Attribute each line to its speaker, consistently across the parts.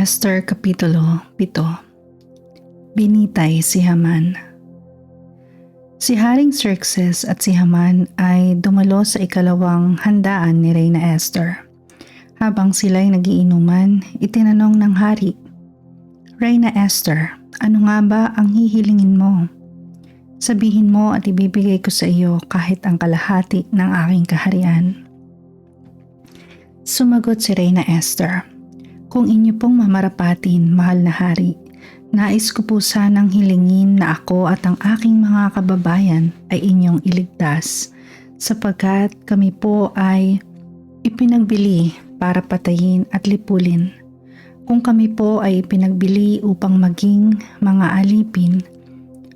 Speaker 1: Esther Kapitulo 7. Binitay si Haman. Si Haring Xerxes at si Haman ay dumalo sa ikalawang handaan ni Reyna Esther. Habang sila'y nagiinuman, itinanong ng hari, "Reyna Esther, ano nga ba ang hihilingin mo? Sabihin mo at ibibigay ko sa iyo kahit ang kalahati ng aking kaharian." Sumagot si Reyna Esther, "Kung inyo pong mamarapatin, mahal na hari, nais ko po sanang hilingin na ako at ang aking mga kababayan ay inyong iligtas, sapagkat kami po ay ipinagbili para patayin at lipulin. Kung kami po ay ipinagbili upang maging mga alipin,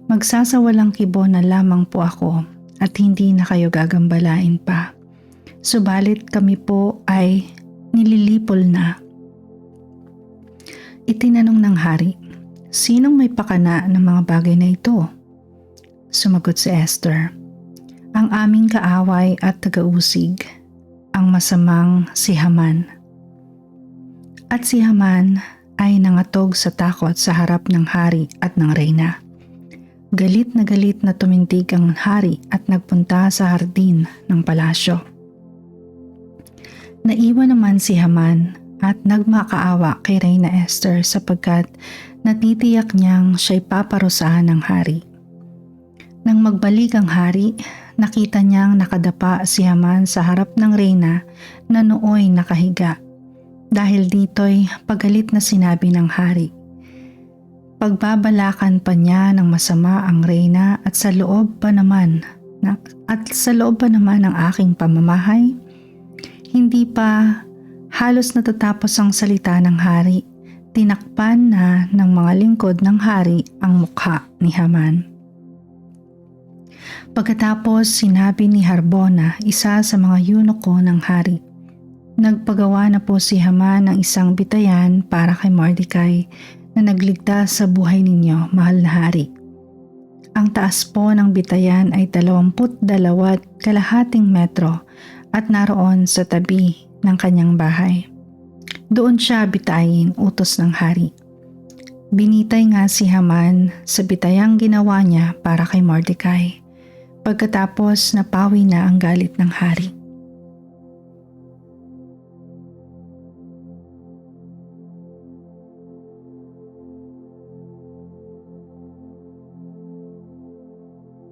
Speaker 1: magsasawalang kibo na lamang po ako at hindi na kayo gagambalain pa. Subalit kami po ay nililipol na." Itinanong ng hari, "Sinong may pakana ng mga bagay na ito?" Sumagot si Esther, "Ang aming kaaway at tagausig, ang masamang si Haman." At si Haman ay nangatog sa takot sa harap ng hari at ng reyna. Galit na tumindig ang hari at nagpunta sa hardin ng palasyo. Naiwan naman si Haman at nagmakaawa kay Reyna Esther sapagkat natitiyak niyang siya'y paparusahan ng hari. Nang magbalik ang hari, nakita niyang nakadapa si Haman sa harap ng reyna na nooy nakahiga. Dahil dito'y pagalit na sinabi ng hari, "Pagbabalakan pa niya ng masama ang reyna at sa loob pa naman ng aking pamamahay." Hindi pa halos natatapos ang salita ng hari, tinakpan na ng mga lingkod ng hari ang mukha ni Haman. Pagkatapos sinabi ni Harbona, isa sa mga eunuko ng hari, "Nagpagawa na po si Haman ng isang bitayan para kay Mordecai na nagligtas sa buhay ninyo, mahal na hari. Ang taas po ng bitayan ay 22.5 metro at naroon sa tabi ng kanyang bahay. Doon siya bitayin, utos ng hari." Binitay nga si Haman sa bitayang ginawa niya para kay Mordecai. Pagkatapos napawi na ang galit ng hari.